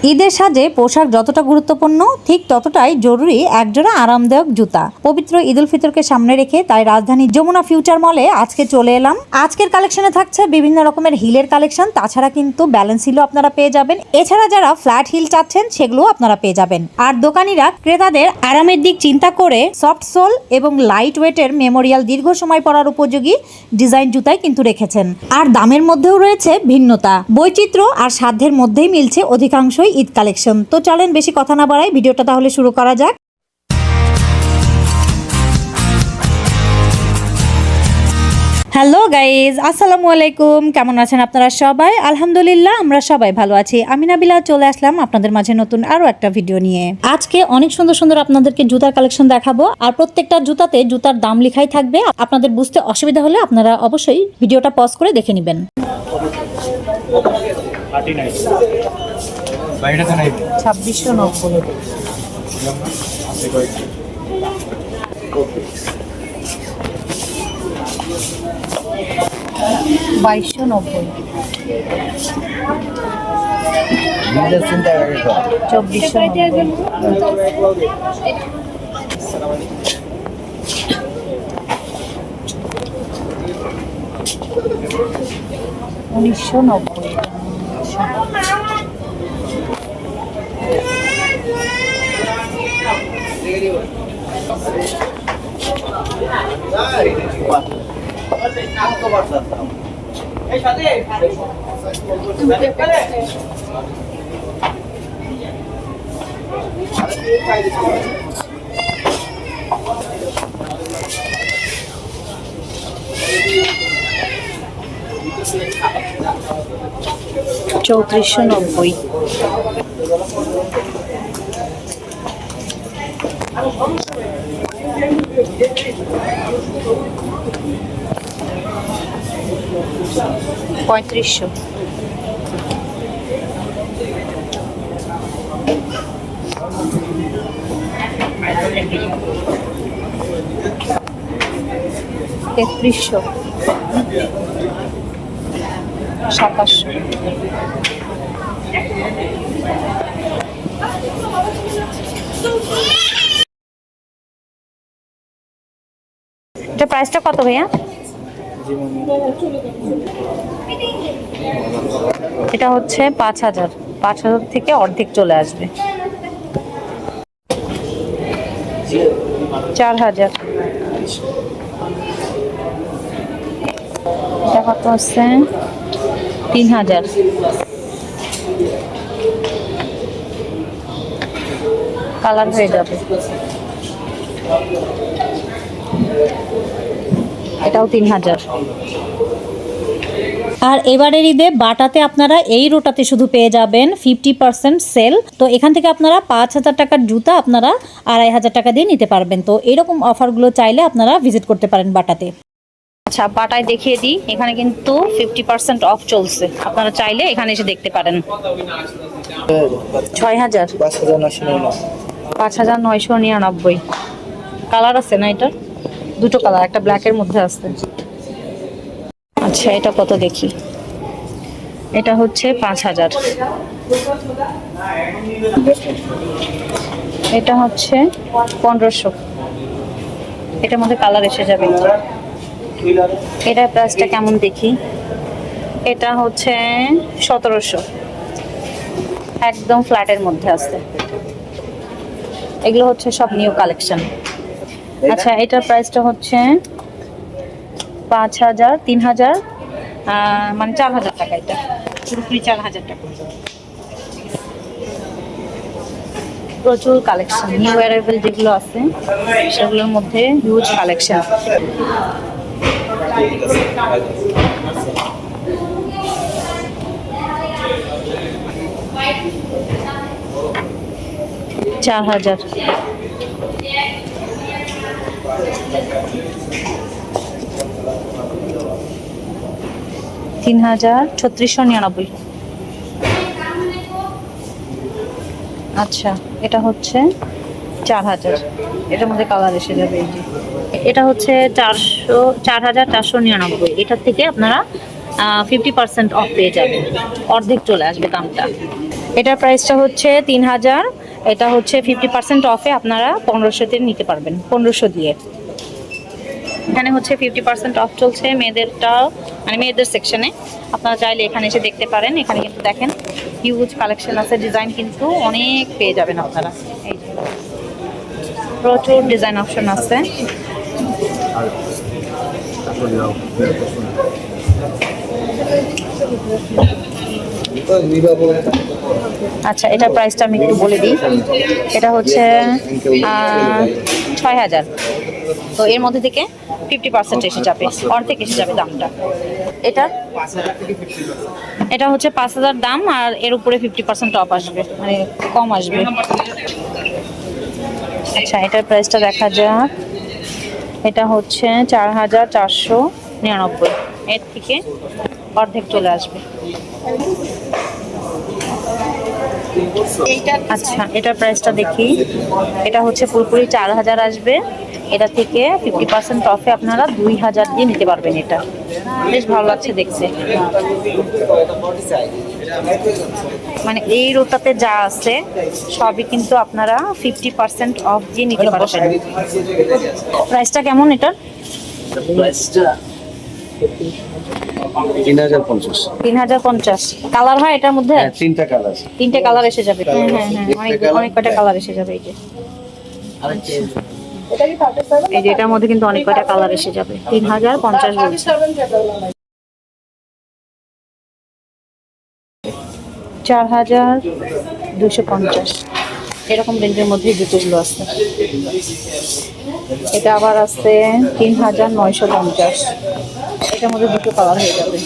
ঈদের সাজে পোশাক যতটা গুরুত্বপূর্ণ ঠিক ততটাই জরুরি একজোড়া আরামদায়ক জুতা। পবিত্র ঈদ উল ফিতরকে সামনে রেখে তাই রাজধানীর যমুনা ফিউচার মলে আজকে চলে এলাম। আজকের কালেকশনে থাকছে বিভিন্ন রকমের হিলের কালেকশন, তাছাড়া কিন্তু ব্যালেন্স হিলও আপনারা পেয়ে যাবেন। এছাড়া যারা ফ্ল্যাট হিল চাচ্ছেন সেগুলো আপনারা পেয়ে যাবেন। আর দোকানিরা ক্রেতাদের আরামের দিক চিন্তা করে সফট সোল এবং লাইট ওয়েটের মেমোরিয়াল দীর্ঘ সময় পরার উপযোগী ডিজাইন জুতাই কিন্তু রেখেছেন। আর দামের মধ্যেও রয়েছে ভিন্নতা, বৈচিত্র্য আর সাধ্যের মধ্যেই মিলছে অধিকাংশই ঈদ কালেকশন। তো চলেন বেশি কথা না বাড়াই, ভিডিওটা তাহলে শুরু করা যাক। হ্যালো গাইজ, আসসালামু আলাইকুম। কেমন আছেন আপনারা সবাই? আলহামদুলিল্লাহ আমরা সবাই ভালো আছি। আমি নাবিলা চলে আসলাম আপনাদের মাঝে নতুন আরো একটা ভিডিও নিয়ে। আজকে অনেক সুন্দর সুন্দর আপনাদেরকে জুতার কালেকশন দেখাবো, আর প্রত্যেকটা জুতাতে জুতার দাম লেখাই থাকবে। আপনাদের বুঝতে অসুবিধা হলে আপনারা অবশ্যই ভিডিওটা পজ করে দেখে নেবেন। 2690 2290 1990 3490 3500 3300 2700 এটা প্রাইসটা কত ভাইয়া? এটা হচ্ছে 5000 থেকে অর্ধেক চলে আসবে। 4000 এটা কত আছে? 3000 কালার হয়ে যাবে। এটাও 3000। আর এবারের ঈদে বাটাতে আপনারা এই রোটাতে শুধু পেয়ে যাবেন 50% সেল। তো এখান থেকে আপনারা 5000 টাকার জুতা আপনারা 2500 টাকা দিয়ে নিতে পারবেন। তো এরকম অফারগুলো চাইলে আপনারা ভিজিট করতে পারেন বাটাতে। আচ্ছা, বাটায় দেখিয়ে দিই, এখানে কিন্তু 50% অফ চলছে, আপনারা চাইলে এখানে এসে দেখতে পারেন। 6000 5999 কালার আছে না? এটা দুটো কালার, একটা ব্ল্যাকের মধ্যে আছে। আচ্ছা, এটা কত দেখি। এটা হচ্ছে 5000। এটা হচ্ছে 1500। এটার মধ্যে কালার এসে যাবে। এটার প্রাইসটা কেমন দেখি। এটা হচ্ছে 1700, একদম ফ্ল্যাটের মধ্যে আছে। এগুলো হচ্ছে সব নিউ কালেকশন। আচ্ছা, এটার প্রাইসটা হচ্ছে 5000 3000 মানে 4000 টাকা। এটা পুরোপুরি 4000 টাকা। প্রচুর কালেকশন, নিউ অ্যারাইভেল যেগুলো আছে সেগুলোর মধ্যে হিউজ কালেকশন। 4000 3000 3699। আচ্ছা, এটা হচ্ছে 4000, এটার মধ্যে কালার এসে যাবে। এই যে এটা হচ্ছে 4499। এটার থেকে আপনারা 50% অফ পেয়ে যাবেন, অর্ধেক চলে আসবে দামটা। এটার প্রাইসটা হচ্ছে 3000। এটা হচ্ছে 50% অফে আপনারা 1500-তে নিতে পারবেন, 1500 দিয়ে। এখানে হচ্ছে 50% অফ চলছে মেয়েদেরটা, মানে মেয়েদের সেকশনে। আপনারা চাইলে এখানে এসে দেখতে পারেন। এখানে কিন্তু দেখেন হিউজ কালেকশন আছে, ডিজাইন কিন্তু অনেক পেয়ে যাবেন আপনারা। এই যে প্রচুর ডিজাইন অপশন আছে। আচ্ছা, এটার প্রাইসটা আমি একটু বলে দিই। এটা হচ্ছে 6000। তো এর মধ্যে থেকে 50% এসে যাবে, অর্ধেক এসে যাবে দামটা। এটা হচ্ছে 5000 দাম, আর এর উপরে 50% অফ আসবে, মানে কম আসবে। আচ্ছা, এটার প্রাইসটা দেখা যাক। এটা হচ্ছে 4499। এর থেকে অর্ধেক চলে আসবে। আচ্ছা, এটার প্রাইসটা দেখি। এটা হচ্ছে পুরোপুরি 4000 আসবে। এটা থেকে 50% অফে আপনারা 2000 দিয়ে নিতে পারবেন। এটা বেশ ভালো লাগছে দেখতে। মানে এই রোটাতে যা আছে সবই কিন্তু আপনারা 50% অফ দিয়ে নিতে পারবেন। প্রাইসটা কেমন এটার? 3050। কালার হয় এটার মধ্যে? তিনটা কালার এসে যাবে। হ্যাঁ হ্যাঁ হ্যাঁ, অনেক কয়টা কালার এসে যাবে। এই যে এটার মধ্যে কিন্তু অনেক কয়টা কালার এসে যাবে। 3050 বলছে। 4250 এরকম রেঞ্জের মধ্যে জুতোগুলো আছে। এটা আবার আছে 3950। এটার মধ্যে দুটো কালার হয়ে যাবে।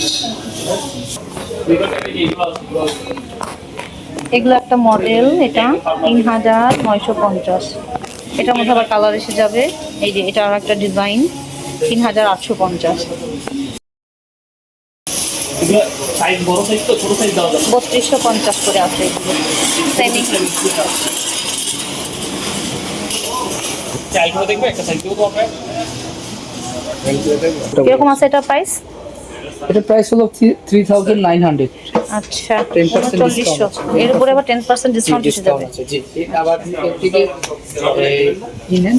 এগুলো একটা মডেল, এটা 3950। এটার মধ্যে আবার কালার এসে যাবে। এই যে এটা আর একটা ডিজাইন, 3850। 3250 করে আছে এগুলো। কিরকম আছে এটা প্রাইস? এটা প্রাইস হলো 3900। আচ্ছা, 3900। এর উপরে আবার 10% ডিসকাউন্ট এসে যাবে। জি, আবার থেকে কিনেন।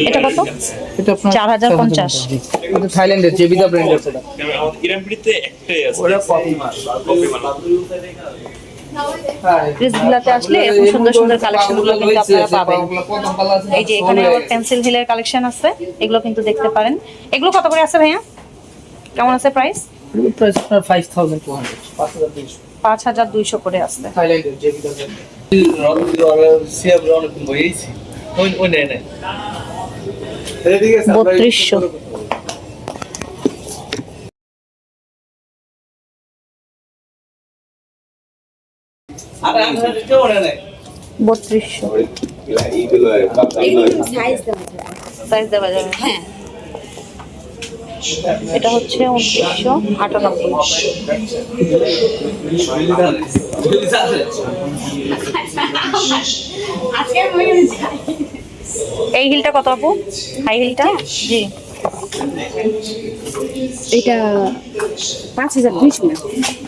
এটা কত? এটা আপনার 4050। এটা থাইল্যান্ডের জেবিদা ব্র্যান্ডের প্রোডাক্ট। ইরানপিতে একটাই আছে, ওটা কপি মাল। ড্রেসগুলোতে আসলে এরকম সুন্দর সুন্দর কালেকশনগুলো কিন্তু আপনারা পাবেন। এই যে এখানে আবার পেন্সিল হিলের কালেকশন আছে, এগুলো কিন্তু দেখতে পারেন। এগুলো কত করে আছে ভাইয়া? কেমন আছে প্রাইস? প্রাইস আপনার 5200, 5200 করে আছে। থাইল্যান্ডের জেবিদা ব্র্যান্ড। সিয়াব রন বইছি ওই নেই 3200। আরে কেউ নেই 3200 সাইজ দেওয়া যাবে। হ্যাঁ, এটা হচ্ছে 2998। এই হিলটা কত আপু? হাই হিলটা? জি, এটা 5200 না,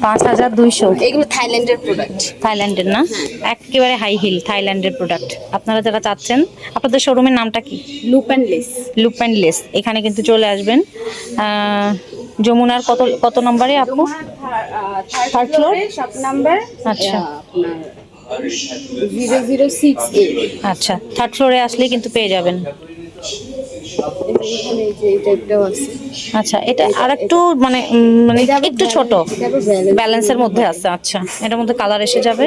5200। এগুলো থাইল্যান্ডের প্রোডাক্ট। থাইল্যান্ডের না? একেবারে হাই হিল থাইল্যান্ডের প্রোডাক্ট। আপনারা যারা চাচ্ছেন, আপনাদের শোরুমের নামটা কি? Loop and less. Loop and less. এখানে কিন্তু চলে আসবেন। যমুনার কত নম্বরে আপু? থার্ড ফ্লোর, শপ নাম্বার আচ্ছা আপনার 006A। আচ্ছা, থার্ড ফ্লোরে আসলেই কিন্তু পেয়ে যাবেন। এখানে যে এই টাইপটাও আছে। আচ্ছা, এটা আরেকটু মানে একটু ছোট, এটা আবার ব্যালেন্স। ব্যালেন্সের মধ্যে আছে। আচ্ছা, এটার মধ্যে কালার এসে যাবে।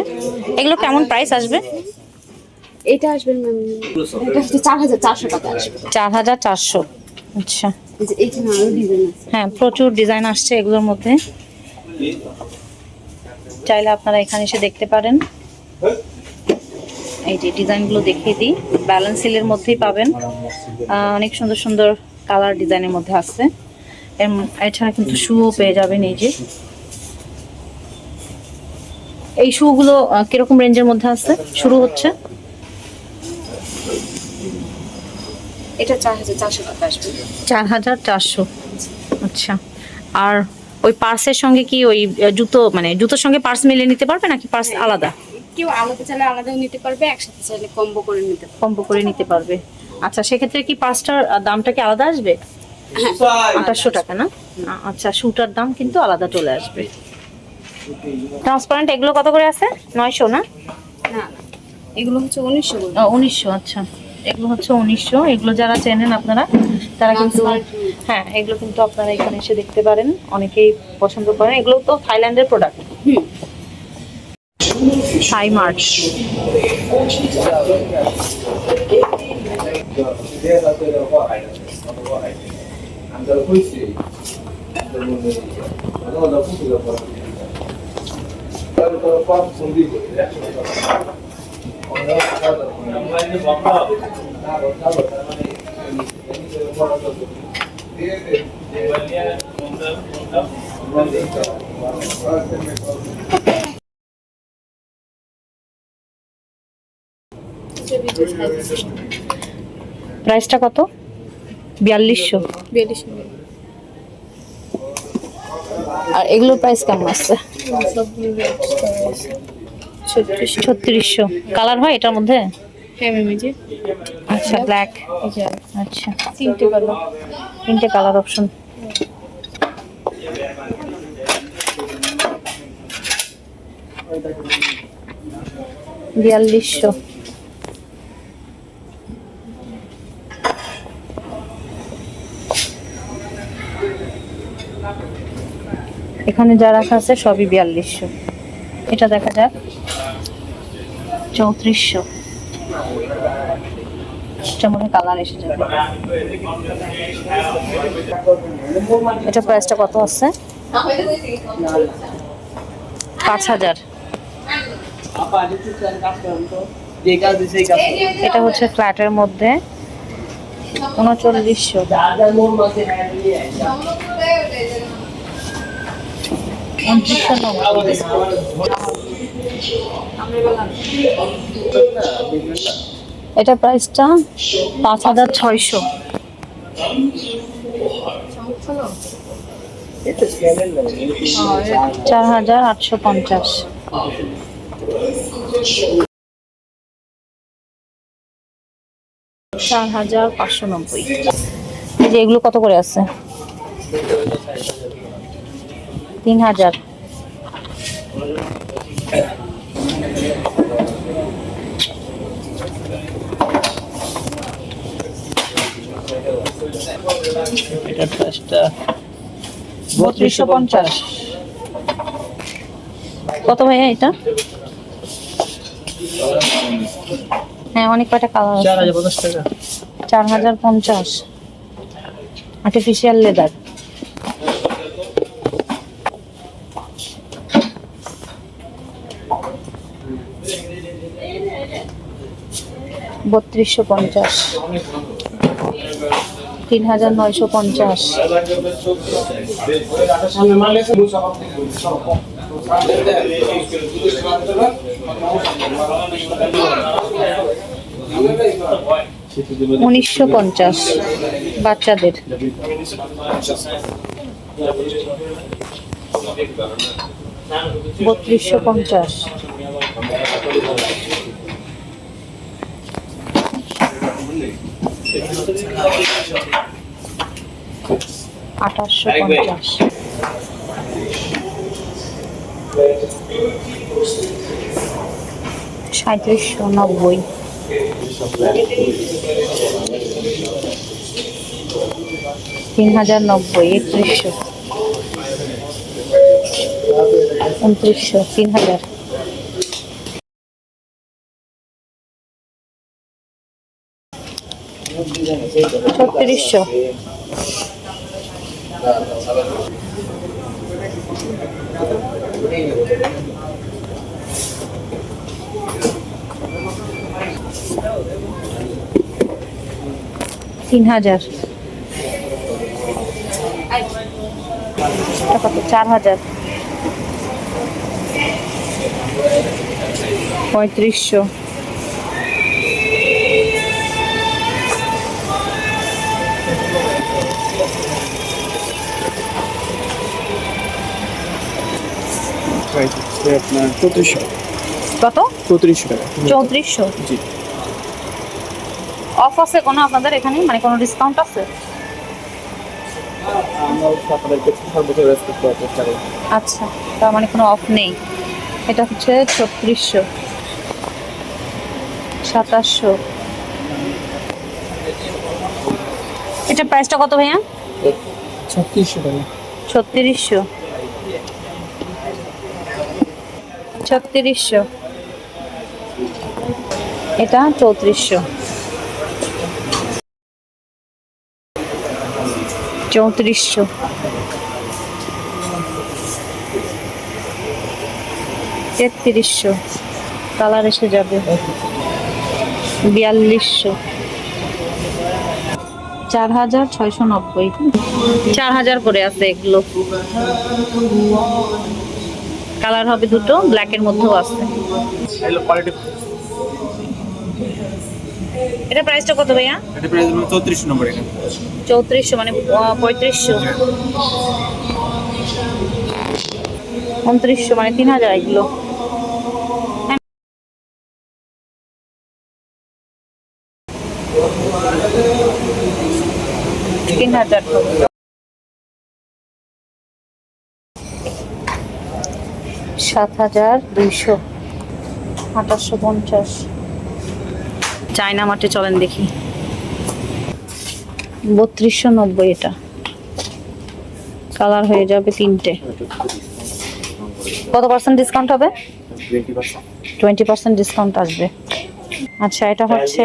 এগুলো কেমন প্রাইস আসবে? এটা আসবে ম্যাম, এটা হচ্ছে 4400 টাকা আসবে। 4400। আচ্ছা, এই যে এইখানে আরো ডিজাইন আছে। হ্যাঁ, প্রচুর ডিজাইন আসছে এগুলোর মধ্যে। চাইলে আপনারা এখানে এসে দেখতে পারেন। এই যে ডিজাইনগুলো দেখিয়ে দিই। ব্যালেন্স সিলের মধ্যেই পাবেন। অনেক সুন্দর সুন্দর কালার ডিজাইনের মধ্যে আছে। এছাড়া কিন্তু শুও পেয়ে যাবেন। এই যে এই শুগুলো কিরকম রেঞ্জের মধ্যে আছে শুরু হচ্ছে? এটা 4400 টাকা আসবে। 4400। আচ্ছা, আর ওই পার্সের সঙ্গে কি ওই জুতো মানে জুতোর সঙ্গে পার্স মিলিয়ে নিতে পারবে নাকি পার্স আলাদা? কেউ আলাদা চাইলে আলাদাও নিতে পারবে, একসাথে চাইলে কম্বো করে নিতে পারবে। কম্বো করে নিতে পারবে। আচ্ছা, সেক্ষেত্রে কি পার্সটার দামটা কি আলাদা আসবে? 2800 টাকা না? আচ্ছা, শুটার দাম কিন্তু আলাদা চলে আসবে। ট্রান্সপারেন্ট এগুলো কত করে আছে? 900 না? না, এগুলো হচ্ছে 1900 করে। 1900। আচ্ছা, এগুলো হচ্ছে 1900। এগুলো যারা চেনেন আপনারা তারা কিন্তু, হ্যাঁ, এগুলো কিন্তু আপনারা এখানে এসে দেখতে পারেন, অনেকেই পছন্দ করেন। এগুলো তো থাইল্যান্ডের প্রোডাক্ট। থাই মার্ট। প্রাইসটা কত? 4200। 4200। আর এগুলোর প্রাইস কেমন আছে? সবগুলো রেট 3600। কালার হয় এটার মধ্যে? হ্যাঁ ম্যাম, এই যে আচ্ছা, ব্ল্যাক। এই যে আচ্ছা, 3টে কালার। 3টে কালার অপশন। $4200। এখানে যা রাখা আছে সবই 4200। এটা দেখা যাক, 3400। এটা মনে কালার এসে যাবে। এটা প্রাইসটা কত আছে? 5000। এটা হচ্ছে ফ্ল্যাটের মধ্যে 3900। 2900। এটা প্রাইসটা 5600। 4850। $4590। এই যে এগুলো কত করে আছে? 3000। এটা প্রাইসটা 3250। কত ভাইয়া এটা? হ্যাঁ, অনেক কয়টা কালার আছে। 4050 টাকা। 4050। Artificial leather. $3250। 3950।1950 বাচ্চাদের। 3250। $2850। 3790। 3090। 3100। 2900। 3000। 3600। 3000। এটা কত? 4000। 3500। 4000। প্রাইস হচ্ছে আপনার 3400 কত? 3400 টাকা 3400। জি। অফ আছে কোনো আপনাদের এখানে, মানে কোনো ডিসকাউন্ট আছে? আমরা আপনাদেরকে সর্বোচ্চ রেসপেক্ট করার চেষ্টা করি। আচ্ছা, তার মানে কোনো অফ নেই। এটা হচ্ছে 3600, 2700। এটা প্রাইসটা কত ভাইয়া? 3600 টাকা 3600, 3600। এটা 3400, 3400। 3300, কালার এসে যাবে। 4200, 4690, 4000 করে আছে এগুলো। কালার হবে দুটো, ব্ল্যাকের মধ্যেও আছে। এগুলো কোয়ালিটি। এটা প্রাইসটা কত ভাইয়া? এটা প্রাইস 3400 নম্বর এখানে। 3400 মানে 3500, 2900 মানে 3000 এগুলো। 3000। 7200, 2850। চায়না মাঠে চলেন দেখি। 3290 এটা। কালার হয়ে যাবে তিনটে। কত পার্সেন্ট ডিসকাউন্ট হবে? 20% ডিসকাউন্ট আসবে। আচ্ছা, এটা হচ্ছে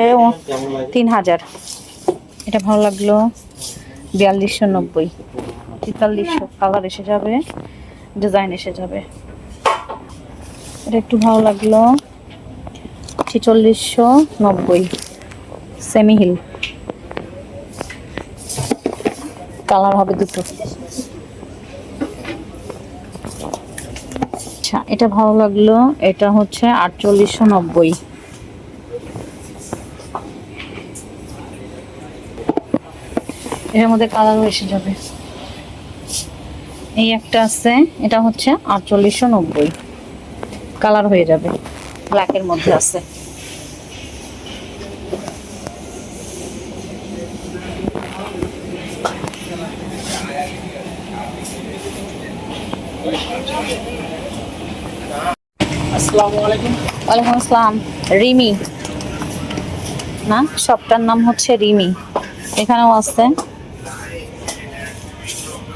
3000। এটা ভালো লাগলো। 4290, 4300। কালার এসে যাবে, ডিজাইন এসে যাবে। এটা একটু ভালো লাগলো। 4690, সেমি হিল। কালার হবে দুটো। আচ্ছা, এটা ভালো লাগলো। এটা হচ্ছে 4890। এর মধ্যে কালার এসে যাবে। এই একটা আছে, এটা হচ্ছে 4890, কালার হয়ে যাবে, ব্ল্যাকের মধ্যে আছে। আসসালামু আলাইকুম। ওয়ালাইকুম আসসালাম। রিমি না, শপটার নাম হচ্ছে রিমি। এখানেও আছে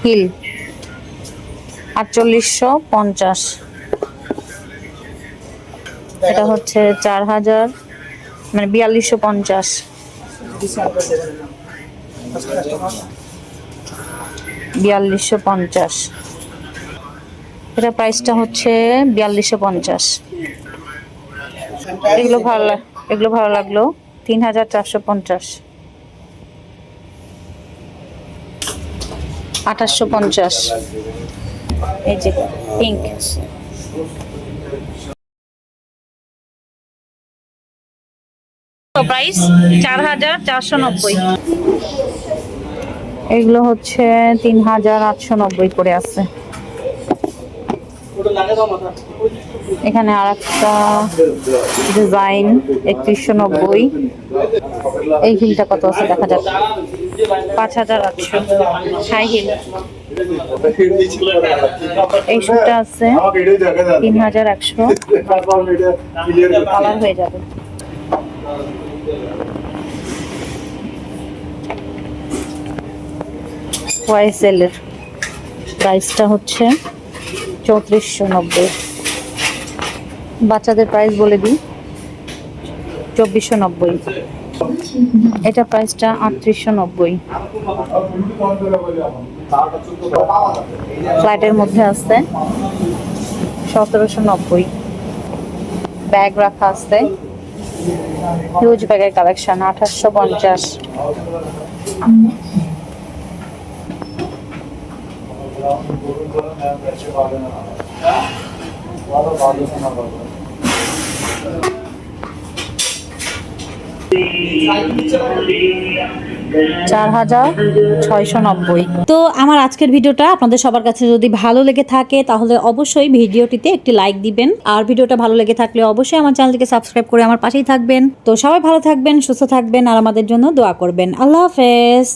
হিল। 4850। এটা হচ্ছে 4000 মানে 4250। 4250। এটা প্রাইসটা হচ্ছে 4250। এগুলো ভালো লাগলো। 3450, 2850। এই যে পিঙ্ক। প্রাইস 4490। এগুলো হচ্ছে 3890 করে আছে। এখানে আর একটা ডিজাইন 3190। এই হিলটা কত আছে দেখা যাক। 5800, হাই হিল। এই শুটা আছে 3100, কালার হয়ে যাবে। ওয়াইসেল এর প্রাইসটা হচ্ছে 3490। বাচ্চাদের প্রাইস বলে দিই, 2490। এটা প্রাইসটা 3890। ফ্ল্যাটের মধ্যে আছে 1790। ব্যাগ রাখা আছে, হিউজ ব্যাগের কালেকশন 2850। 4,690। তো আমার আজকের ভিডিওটা আপনাদের সবার কাছে যদি ভালো লেগে থাকে তাহলে অবশ্যই ভিডিওটিতে একটি লাইক দিবেন, আর ভিডিওটা ভালো লেগে থাকলে অবশ্যই আমার চ্যানেলটিকে সাবস্ক্রাইব করে আমার পাশেই থাকবেন। তো সবাই ভালো থাকবেন, সুস্থ থাকবেন, আর আমাদের জন্য দোয়া করবেন। আল্লাহ হাফেজ।